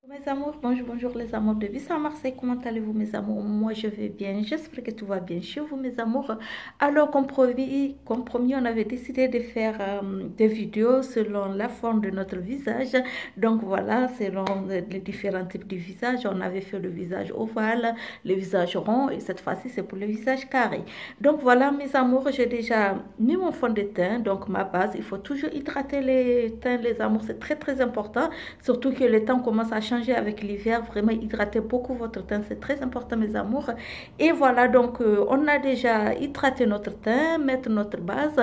Mes amours, bonjour les amours de Vissa à Marseille, comment allez-vous mes amours? Moi je vais bien, j'espère que tout va bien chez vous mes amours. Alors comme promis, on avait décidé de faire des vidéos selon la forme de notre visage. Donc voilà, selon les différents types de visage, on avait fait le visage ovale, le visage rond et cette fois-ci c'est pour le visage carré. Donc voilà mes amours, j'ai déjà mis mon fond de teint, donc ma base, il faut toujours hydrater les teints les amours, c'est très important, surtout que le temps commence à changer avec l'hiver, vraiment hydrater beaucoup votre teint, c'est très important mes amours. Et voilà, donc on a déjà hydraté notre teint, mettre notre base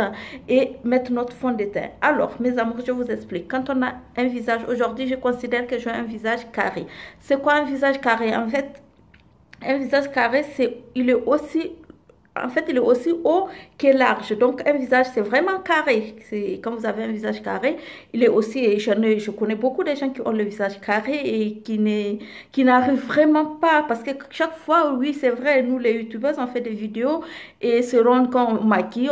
et mettre notre fond de teint. Alors mes amours, je vous explique. Quand on a un visage, aujourd'hui je considère que j'ai un visage carré. C'est quoi un visage carré? En fait, un visage carré, il est aussi haut que large. Donc, un visage, c'est vraiment carré. Quand vous avez un visage carré, il est aussi, je connais beaucoup de gens qui ont le visage carré et qui n'arrivent vraiment pas. Parce que chaque fois, oui, c'est vrai, nous, les youtubeurs, on fait des vidéos et selon quand on maquille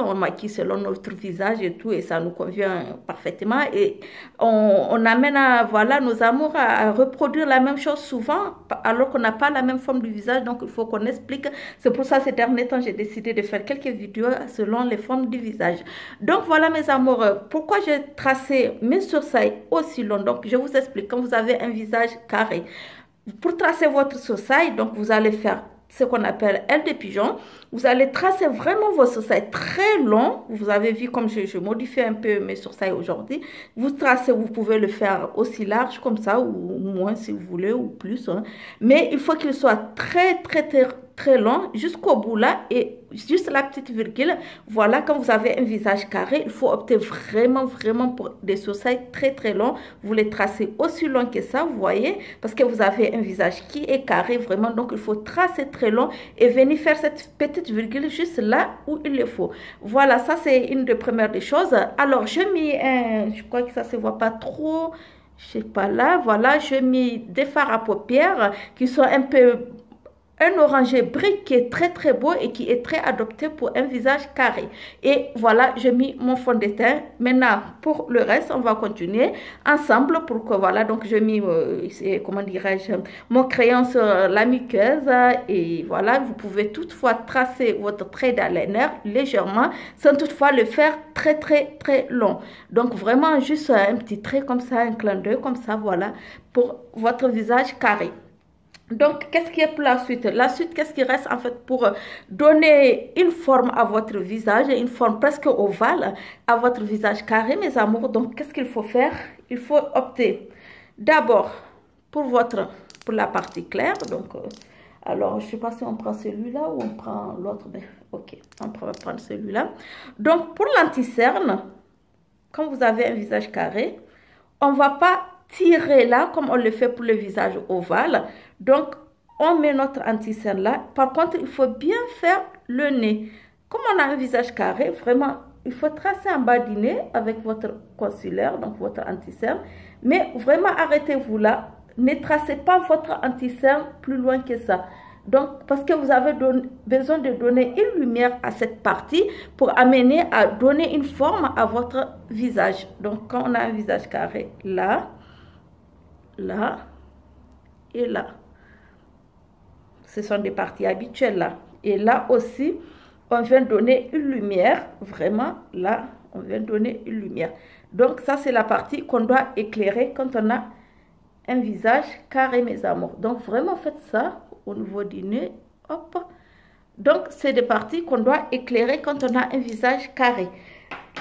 selon notre visage et tout, et ça nous convient parfaitement. Et on amène voilà, nos amours à reproduire la même chose souvent, alors qu'on n'a pas la même forme du visage. Donc, il faut qu'on explique. C'est pour ça, ces derniers temps, j'ai décidé de faire quelques vidéos selon les formes du visage. Donc voilà mes amours, pourquoi j'ai tracé mes sourcils aussi longs. Donc je vous explique. Quand vous avez un visage carré, pour tracer votre sourcil, donc vous allez faire ce qu'on appelle aile de pigeon. Vous allez tracer vraiment vos sourcils très longs. Vous avez vu comme je modifie un peu mes sourcils aujourd'hui. Vous tracez, vous pouvez le faire aussi large comme ça ou moins si vous voulez ou plus. Hein. Mais il faut qu'il soit très long jusqu'au bout là et juste la petite virgule. Voilà, quand vous avez un visage carré, il faut opter vraiment pour des sourcils très longs. Vous les tracez aussi long que ça, vous voyez, parce que vous avez un visage qui est carré vraiment, donc il faut tracer très long et venir faire cette petite virgule juste là où il le faut. Voilà, ça c'est une des premières des choses. Alors je mets je crois que ça se voit pas trop, je sais pas là, voilà, je mets des fards à paupières qui sont un orangé brique qui est très beau et qui est très adopté pour un visage carré. Et voilà, j'ai mis mon fond de teint. Maintenant, pour le reste, on va continuer ensemble pour que voilà, donc j'ai mis, comment dirais-je, mon crayon sur la muqueuse et voilà, vous pouvez toutefois tracer votre trait d'eyeliner légèrement sans toutefois le faire très long. Donc vraiment juste un petit trait comme ça, un clin d'œil comme ça, voilà, pour votre visage carré. Donc, qu'est-ce qui est pour la suite? La suite, qu'est-ce qui reste en fait pour donner une forme à votre visage, une forme presque ovale à votre visage carré, mes amours. Donc, qu'est-ce qu'il faut faire? Il faut opter d'abord pour la partie claire. Donc, alors, je ne sais pas si on prend celui-là ou on prend l'autre. Mais ok, on va prendre celui-là. Donc, pour l'anti-cerne, quand vous avez un visage carré, on ne va pas tirer là comme on le fait pour le visage ovale. Donc, on met notre anti-cerne là. Par contre, il faut bien faire le nez. Comme on a un visage carré, vraiment, il faut tracer en bas du nez avec votre concealer, donc votre anti-cerne. Mais vraiment, arrêtez-vous là. Ne tracez pas votre anti-cerne plus loin que ça. Donc, parce que vous avez besoin de donner une lumière à cette partie pour amener à donner une forme à votre visage. Donc, quand on a un visage carré, là et là. Ce sont des parties habituelles là. Et là aussi, on vient donner une lumière. Vraiment, là, on vient donner une lumière. Donc, ça, c'est la partie qu'on doit éclairer quand on a un visage carré, mes amours. Donc, vraiment, faites ça au niveau du nez. Hop. Donc, c'est des parties qu'on doit éclairer quand on a un visage carré.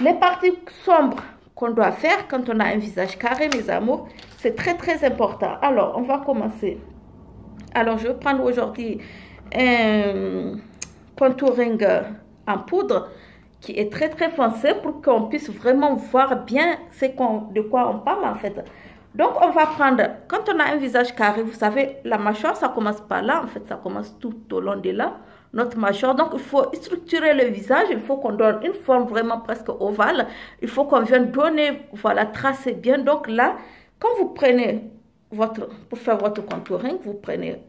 Les parties sombres qu'on doit faire quand on a un visage carré, mes amours, c'est très important. Alors, on va commencer. Alors, je vais prendre aujourd'hui un contouring en poudre qui est très foncé pour qu'on puisse vraiment voir bien de quoi on parle en fait. Donc, on va prendre, quand on a un visage carré, vous savez, la mâchoire, ça commence par là, en fait, ça commence tout au long de là, notre mâchoire. Donc, il faut structurer le visage, il faut qu'on donne une forme vraiment presque ovale, il faut qu'on vienne donner, voilà, tracer bien. Donc là, quand vous prenez pour faire votre contouring, vous prenez,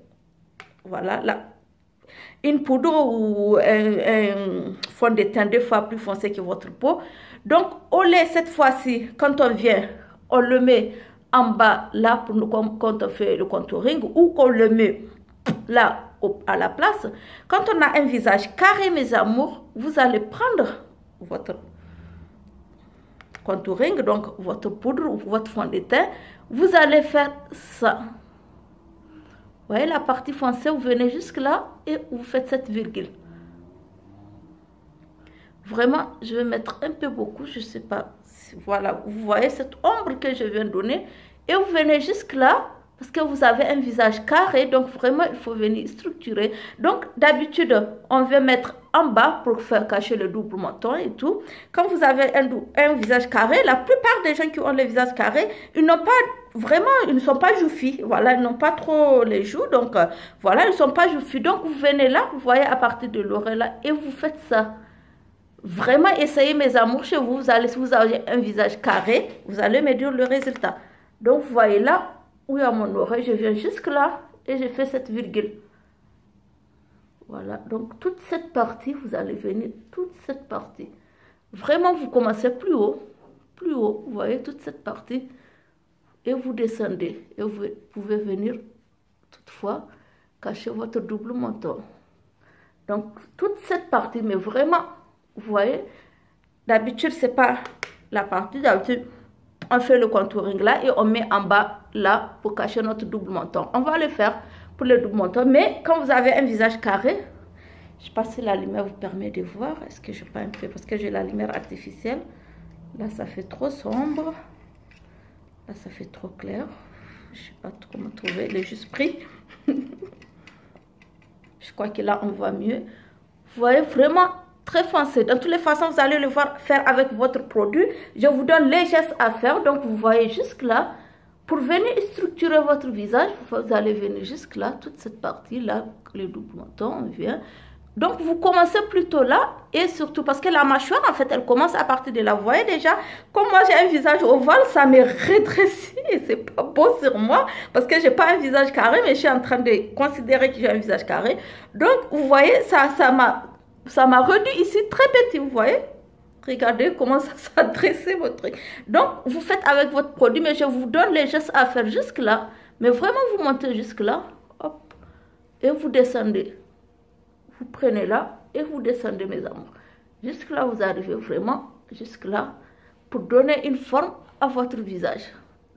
voilà, là, une poudre ou un fond de teint 2 fois plus foncé que votre peau. Donc, au lait, cette fois-ci, quand on vient, on le met en bas là pour nous, quand on fait le contouring, ou qu'on le met là à la place. Quand on a un visage carré, mes amours, vous allez prendre votre contouring, donc votre poudre ou votre fond de teint, vous allez faire ça. Vous voyez la partie foncée, vous venez jusque là et vous faites cette virgule. Vraiment, je vais mettre un peu beaucoup, je sais pas. Voilà, vous voyez cette ombre que je viens de donner et vous venez jusque là parce que vous avez un visage carré, donc vraiment il faut venir structurer. Donc d'habitude, on vient mettre en bas pour faire cacher le double menton et tout. Quand vous avez un visage carré, la plupart des gens qui ont le visage carré, ils n'ont pas vraiment, ils ne sont pas jouffis. Voilà, ils n'ont pas trop les joues, donc voilà, ils ne sont pas jouffis. Donc vous venez là, vous voyez à partir de l'oreille là et vous faites ça. Vraiment, essayez mes amours chez vous. Si vous avez un visage carré, vous allez me dire le résultat. Donc, vous voyez là, où il y a mon oreille, je viens jusque là et je fais cette virgule. Voilà, donc toute cette partie, vous allez venir, toute cette partie. Vraiment, vous commencez plus haut, vous voyez, toute cette partie. Et vous descendez. Et vous pouvez venir, toutefois, cacher votre double menton. Donc, toute cette partie, mais vraiment... Vous voyez, d'habitude, c'est pas la partie. D'habitude, on fait le contouring là et on met en bas là pour cacher notre double menton. On va le faire pour le double menton. Mais quand vous avez un visage carré, je sais pas si la lumière vous permet de voir. Est-ce que je peux un peu, parce que j'ai la lumière artificielle. Là, ça fait trop sombre. Là, ça fait trop clair. Je sais pas trop comment trouver. Il est juste pris. Je crois que là, on voit mieux. Vous voyez vraiment... très foncé. Dans toutes les façons, vous allez le voir faire avec votre produit. Je vous donne les gestes à faire. Donc, vous voyez jusque là. Pour venir structurer votre visage, vous allez venir jusque là. Toute cette partie-là, le double menton, on vient. Donc, vous commencez plutôt là. Et surtout, parce que la mâchoire, en fait, elle commence à partir de là. Vous voyez déjà, comme moi, j'ai un visage ovale, ça me rétrécit. Et c'est pas beau sur moi. Parce que j'ai pas un visage carré, mais je suis en train de considérer que j'ai un visage carré. Donc, vous voyez, ça m'a réduit ici très petit, vous voyez. Regardez comment ça s'est dressé votre truc. Donc, vous faites avec votre produit, mais je vous donne les gestes à faire jusque là. Mais vraiment, vous montez jusque là. Hop. Et vous descendez. Vous prenez là et vous descendez, mes amours. Jusque là, vous arrivez vraiment jusque là pour donner une forme à votre visage.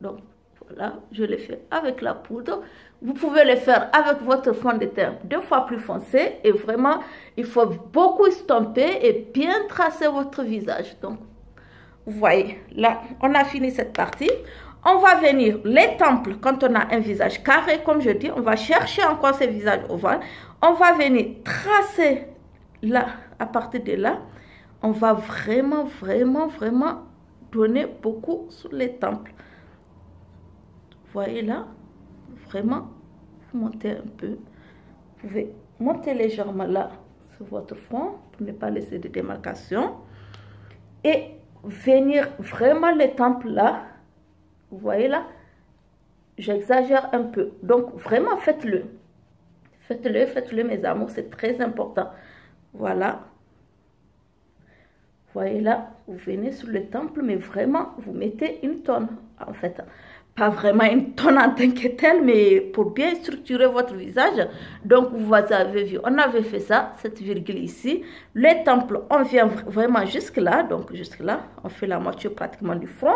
Donc, voilà, je l'ai fait avec la poudre. Vous pouvez le faire avec votre fond de teint 2 fois plus foncé. Et vraiment, il faut beaucoup estomper et bien tracer votre visage. Donc, vous voyez, là, on a fini cette partie. On va venir les temples, quand on a un visage carré, comme je dis, on va chercher encore ce visage ovale. On va venir tracer là, à partir de là. On va vraiment donner beaucoup sur les temples. Vous voyez là, vraiment, vous montez un peu. Vous pouvez monter légèrement là sur votre front pour ne pas laisser de démarcation. Et venir vraiment les tempes là. Vous voyez là, j'exagère un peu. Donc vraiment faites-le. Faites-le mes amours, c'est très important. Voilà. Vous voyez là, vous venez sur le temple, mais vraiment, vous mettez une tonne en fait. Pas vraiment une tonne en tant que telle, mais pour bien structurer votre visage. Donc, vous avez vu, on avait fait ça, cette virgule ici. Les temples, on vient vraiment jusque là. Donc, jusque là, on fait la moitié pratiquement du front.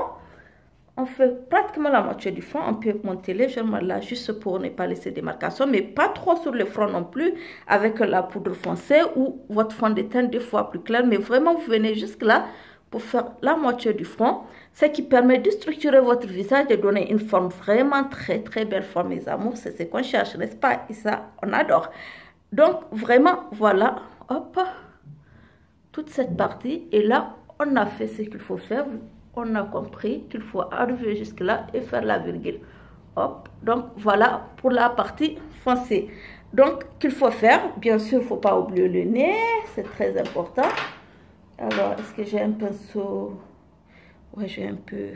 On fait pratiquement la moitié du front. On peut monter légèrement là, juste pour ne pas laisser des marcations. Mais pas trop sur le front non plus, avec la poudre foncée ou votre fond de teint 2 fois plus clair. Mais vraiment, vous venez jusque là pour faire la moitié du front. Ce qui permet de structurer votre visage, de donner une forme vraiment très belle forme, mes amours. C'est ce qu'on cherche, n'est-ce pas? Et ça, on adore. Donc, vraiment, voilà, hop, toute cette partie. Et là, on a fait ce qu'il faut faire. On a compris qu'il faut arriver jusque là et faire la virgule. Hop, donc voilà pour la partie foncée. Donc, qu'il faut faire, bien sûr, il ne faut pas oublier le nez, c'est très important. Alors, est-ce que j'ai un pinceau? Ouais, j'ai un peu...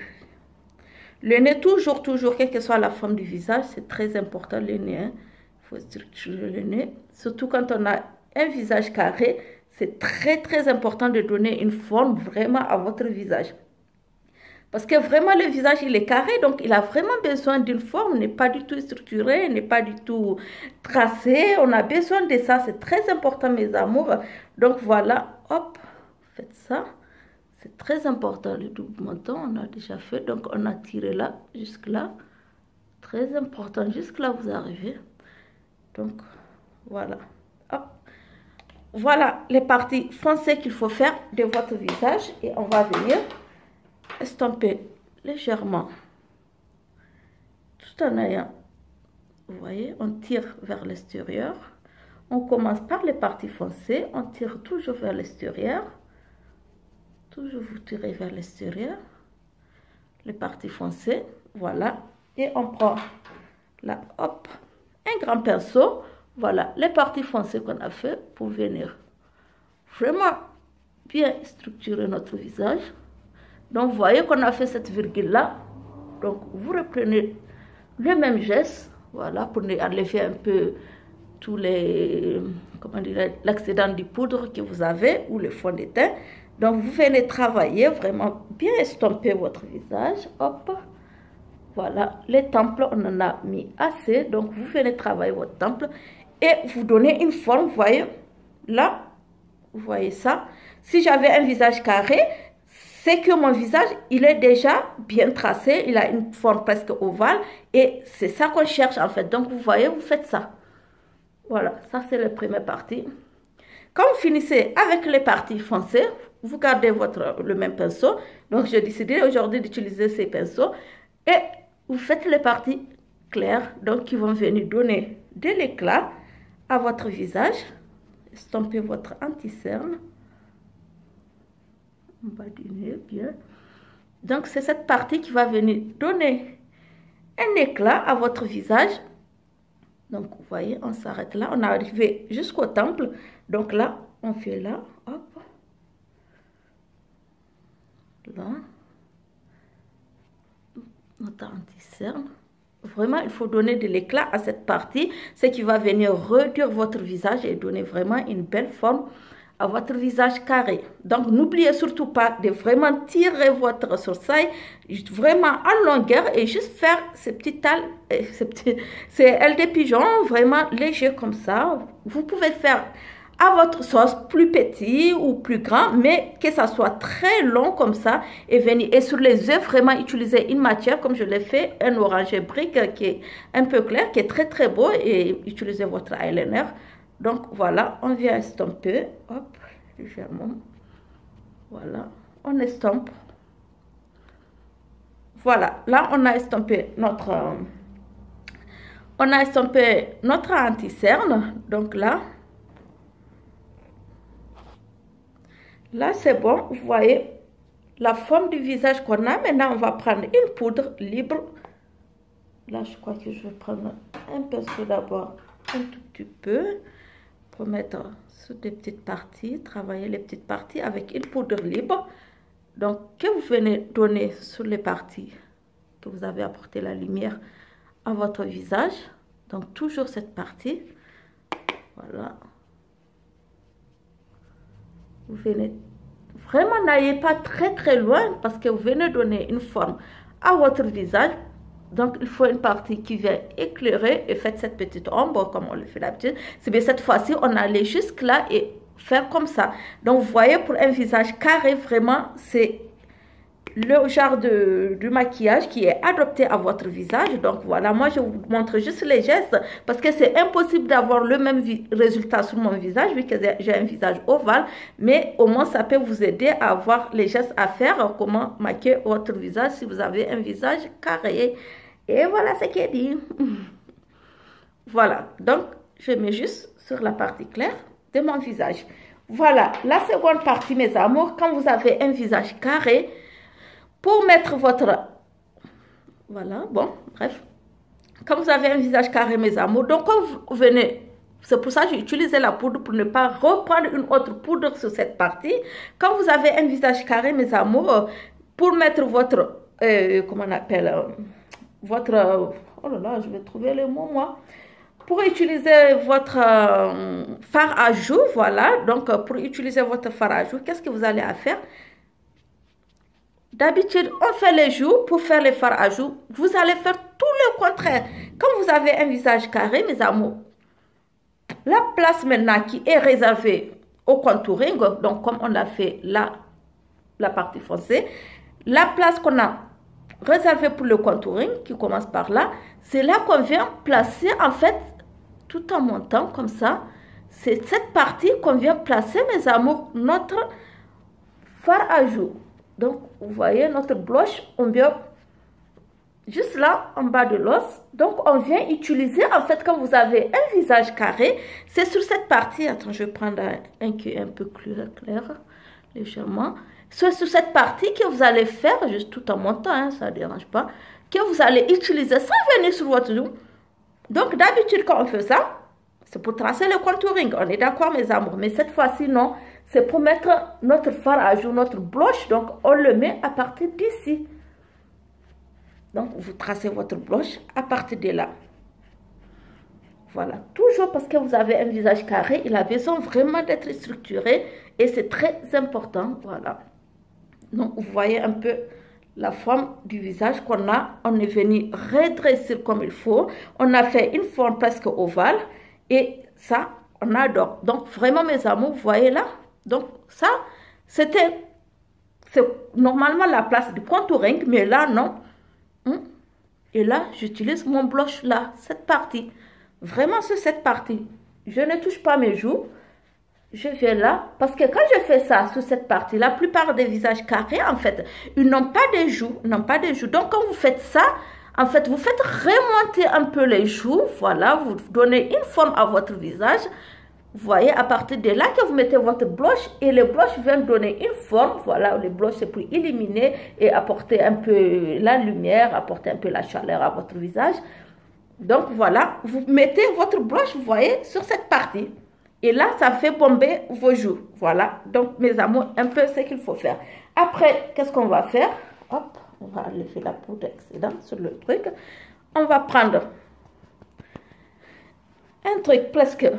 Le nez, toujours, quelle que soit la forme du visage, c'est très important le nez. Hein. Il faut structurer le nez. Surtout quand on a un visage carré, c'est très important de donner une forme vraiment à votre visage. Parce que vraiment, le visage, il est carré, donc il a vraiment besoin d'une forme, n'est pas du tout structuré, n'est pas du tout tracé. On a besoin de ça, c'est très important, mes amours. Donc voilà, hop, faites ça. C'est très important, le double menton, on a déjà fait. Donc on a tiré là, jusque là. Très important, jusque là, vous arrivez. Donc voilà, hop. Voilà les parties foncées qu'il faut faire de votre visage. Et on va venir estomper légèrement, tout en ayant, vous voyez, on tire vers l'extérieur. On commence par les parties foncées, on tire toujours vers l'extérieur. Toujours vous tirez vers l'extérieur. Les parties foncées, voilà. Et on prend là, hop, un grand pinceau. Voilà, les parties foncées qu'on a fait pour venir vraiment bien structurer notre visage. Donc, vous voyez qu'on a fait cette virgule-là. Donc, vous reprenez le même geste, voilà, pour enlever un peu tous les, comment dire, l'excédent du poudre que vous avez ou le fond de teint. Donc, vous venez travailler, vraiment bien estomper votre visage. Hop, voilà, les temples, on en a mis assez. Donc, vous venez travailler votre temple et vous donnez une forme, vous voyez, là, vous voyez ça. Si j'avais un visage carré, c'est que mon visage, il est déjà bien tracé, il a une forme presque ovale et c'est ça qu'on cherche en fait. Donc, vous voyez, vous faites ça. Voilà, ça c'est la première partie. Quand vous finissez avec les parties foncées, vous gardez le même pinceau. Donc, j'ai décidé aujourd'hui d'utiliser ces pinceaux et vous faites les parties claires, donc qui vont venir donner de l'éclat à votre visage. Estampez votre anti-cerne. En bas du nez, bien. Donc, c'est cette partie qui va venir donner un éclat à votre visage. Donc, vous voyez, on s'arrête là. On est arrivé jusqu'au temple. Donc là, on fait là. Hop. Là. Notre anti-cerne. Vraiment, il faut donner de l'éclat à cette partie. Ce qui va venir réduire votre visage et donner vraiment une belle forme à votre visage carré. Donc, n'oubliez surtout pas de vraiment tirer votre sourcil vraiment en longueur et juste faire ces petites ailes de pigeon vraiment légers comme ça. Vous pouvez faire à votre sauce plus petit ou plus grand, mais que ça soit très long comme ça et venir. Et sur les yeux, vraiment utiliser une matière comme je l'ai fait, un orangé brique qui est un peu clair, qui est très très beau, et utiliser votre eyeliner. Donc voilà, on vient estomper, hop, légèrement, voilà, on estompe. Voilà, là on a estompé notre anti-cerne. Donc là c'est bon, vous voyez la forme du visage qu'on a. Maintenant on va prendre une poudre libre. Là je crois que je vais prendre un pinceau d'abord, un tout petit peu, pour mettre sur des petites parties, travailler les petites parties avec une poudre libre. Donc, que vous venez donner sur les parties que vous avez apporté la lumière à votre visage. Donc, toujours cette partie. Voilà. Vous venez, vraiment, n'allez pas très très loin parce que vous venez donner une forme à votre visage. Donc, il faut une partie qui vient éclairer et faites cette petite ombre comme on le fait d'habitude. C'est bien cette fois-ci, on allait jusque là et faire comme ça. Donc, vous voyez, pour un visage carré, vraiment, c'est le genre de maquillage qui est adapté à votre visage. Donc, voilà, moi, je vous montre juste les gestes parce que c'est impossible d'avoir le même résultat sur mon visage vu que j'ai un visage ovale. Mais au moins, ça peut vous aider à avoir les gestes à faire, comment maquiller votre visage si vous avez un visage carré. Et voilà ce qui est dit. Voilà, donc je mets juste sur la partie claire de mon visage. Voilà, la seconde partie, mes amours, quand vous avez un visage carré, pour mettre votre... Voilà, bon, bref. Quand vous avez un visage carré, mes amours, donc quand vous venez... C'est pour ça que j'ai utilisé la poudre pour ne pas reprendre une autre poudre sur cette partie. Quand vous avez un visage carré, mes amours, pour mettre votre... comment on appelle votre... oh là là, je vais trouver le mot, moi. Pour utiliser votre fard à joues, voilà. Donc, pour utiliser votre fard à joues, qu'est-ce que vous allez faire? D'habitude, on fait les joues pour faire les fards à joues. Vous allez faire tout le contraire. Quand vous avez un visage carré, mes amours, la place maintenant qui est réservée au contouring, donc comme on a fait là, la partie foncée, la place qu'on a réservée pour le contouring, qui commence par là, c'est là qu'on vient placer, en fait, tout en montant comme ça. C'est cette partie qu'on vient placer, mes amours, notre fard à joues. Donc, vous voyez, notre blush, on vient juste là, en bas de l'os. Donc, on vient utiliser, en fait, quand vous avez un visage carré, c'est sur cette partie. Attends, je vais prendre un qui est un peu plus clair, légèrement. C'est sur cette partie que vous allez faire, juste tout en montant, hein, ça ne dérange pas, que vous allez utiliser sans venir sur votre joue. Donc, d'habitude, quand on fait ça, c'est pour tracer le contouring. On est d'accord, mes amours. Mais cette fois-ci, non. C'est pour mettre notre fard à joues, notre blush. Donc, on le met à partir d'ici. Donc, vous tracez votre blush à partir de là. Voilà. Toujours parce que vous avez un visage carré, il a besoin vraiment d'être structuré. Et c'est très important. Voilà. Donc, vous voyez un peu la forme du visage qu'on a. On est venu redresser comme il faut. On a fait une forme presque ovale. Et ça, on adore. Donc, vraiment, mes amours, vous voyez là. Donc, ça, c'est normalement la place du contouring. Mais là, non. Et là, j'utilise mon blush là, cette partie. Vraiment sur cette partie. Je ne touche pas mes joues. Je viens là. Parce que quand je fais ça sur cette partie, la plupart des visages carrés, en fait, ils n'ont pas de joues. Donc, quand vous faites ça, en fait, vous faites remonter un peu les joues. Voilà, vous donnez une forme à votre visage. Vous voyez, à partir de là que vous mettez votre blush et le blush vient donner une forme. Voilà, le blush c'est pour illuminer et apporter un peu la lumière, apporter un peu la chaleur à votre visage. Donc voilà, vous mettez votre blush, vous voyez, sur cette partie. Et là, ça fait bomber vos joues. Voilà, donc mes amours, un peu ce qu'il faut faire. Après, qu'est-ce qu'on va faire? Hop, on va enlever la poudre excédente sur le truc. On va prendre un truc presque...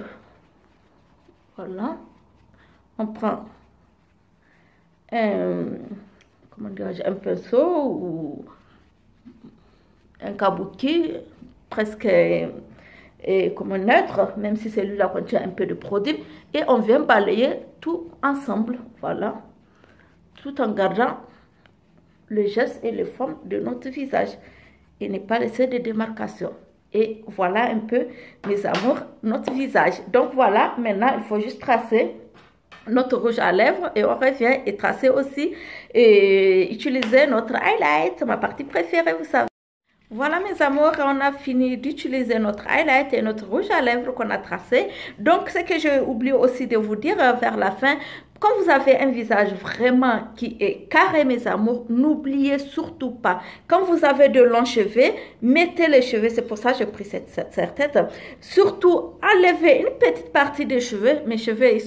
Voilà, on prend un pinceau ou un kabuki presque comme un neutre, même si celui-là contient un peu de produit, et on vient balayer tout ensemble, voilà, tout en gardant le geste et les formes de notre visage et ne pas laisser de démarcation. Et voilà un peu, mes amours, notre visage. Donc voilà, maintenant, il faut juste tracer notre rouge à lèvres et on revient et tracer aussi et utiliser notre highlight, ma partie préférée, vous savez. Voilà mes amours, on a fini d'utiliser notre highlight et notre rouge à lèvres qu'on a tracé. Donc, ce que j'ai oublié aussi de vous dire vers la fin, quand vous avez un visage vraiment qui est carré, mes amours, n'oubliez surtout pas. Quand vous avez de longs cheveux, mettez les cheveux. C'est pour ça que j'ai pris cette tête. Surtout, enlevez une petite partie des cheveux. Mes cheveux, ils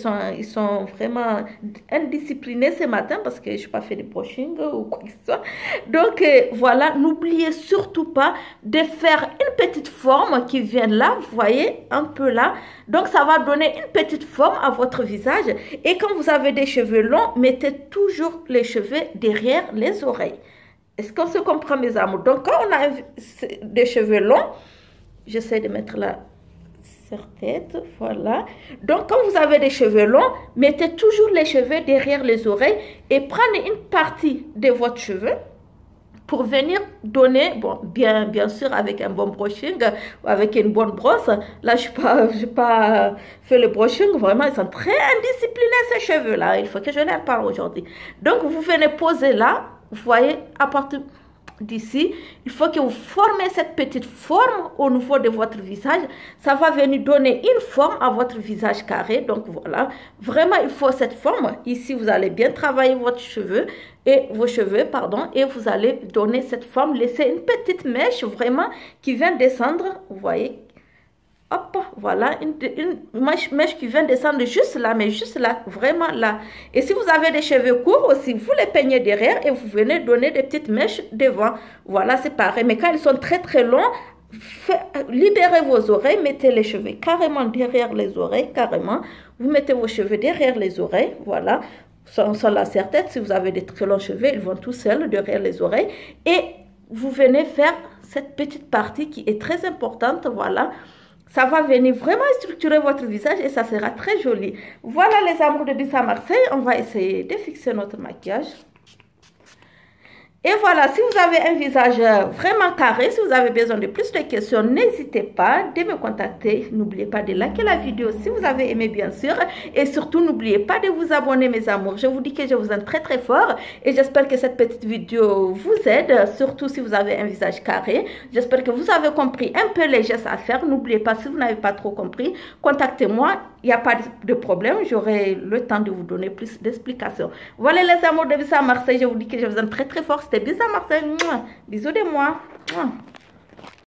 sont vraiment indisciplinés ce matin parce que je n'ai pas fait de brushing ou quoi que ce soit. Donc, voilà, n'oubliez surtout pas de faire une petite forme qui vient là, vous voyez, un peu là. Donc, ça va donner une petite forme à votre visage. Et quand vous avez des cheveux longs, mettez toujours les cheveux derrière les oreilles. Est-ce qu'on se comprend, mes amours? Donc, quand on a des cheveux longs, j'essaie de mettre la serre-tête, voilà. Donc, quand vous avez des cheveux longs, mettez toujours les cheveux derrière les oreilles et prenez une partie de votre cheveu pour venir donner, bon, bien sûr, avec un bon brushing, avec une bonne brosse. Là, je n'ai pas fait le brushing. Vraiment, ils sont très indisciplinés, ces cheveux-là. Il faut que je leur parle aujourd'hui. Donc, vous venez poser là. Vous voyez, à partir d'ici, il faut que vous formez cette petite forme au niveau de votre visage. Ça va venir donner une forme à votre visage carré. Donc, voilà. Vraiment, il faut cette forme. Ici, vous allez bien travailler votre cheveu et vos cheveux, pardon, et vous allez donner cette forme, laisser une petite mèche vraiment qui vient descendre, vous voyez, hop, voilà, une mèche qui vient descendre juste là, mais juste là, vraiment là. Et si vous avez des cheveux courts aussi, vous les peignez derrière et vous venez donner des petites mèches devant. Voilà, c'est pareil. Mais quand ils sont très longs, libérez vos oreilles, mettez les cheveux carrément derrière les oreilles, carrément. Vous mettez vos cheveux derrière les oreilles, voilà. sur la serre-tête. Si vous avez des très longs cheveux, ils vont tout seuls derrière les oreilles. Et vous venez faire cette petite partie qui est très importante, voilà. Ça va venir vraiment structurer votre visage et ça sera très joli. Voilà les amours de Bissa Marseille, on va essayer de fixer notre maquillage. Et voilà, si vous avez un visage vraiment carré, si vous avez besoin de plus de questions, n'hésitez pas de me contacter. N'oubliez pas de liker la vidéo si vous avez aimé, bien sûr. Et surtout, n'oubliez pas de vous abonner, mes amours. Je vous dis que je vous aime très très fort. Et j'espère que cette petite vidéo vous aide, surtout si vous avez un visage carré. J'espère que vous avez compris un peu les gestes à faire. N'oubliez pas, si vous n'avez pas trop compris, contactez-moi. Il n'y a pas de problème. J'aurai le temps de vous donner plus d'explications. Voilà les amours de Bissa Marseille. Je vous dis que je vous aime très très fort. C'était Bissa Marseille. Bisous de moi.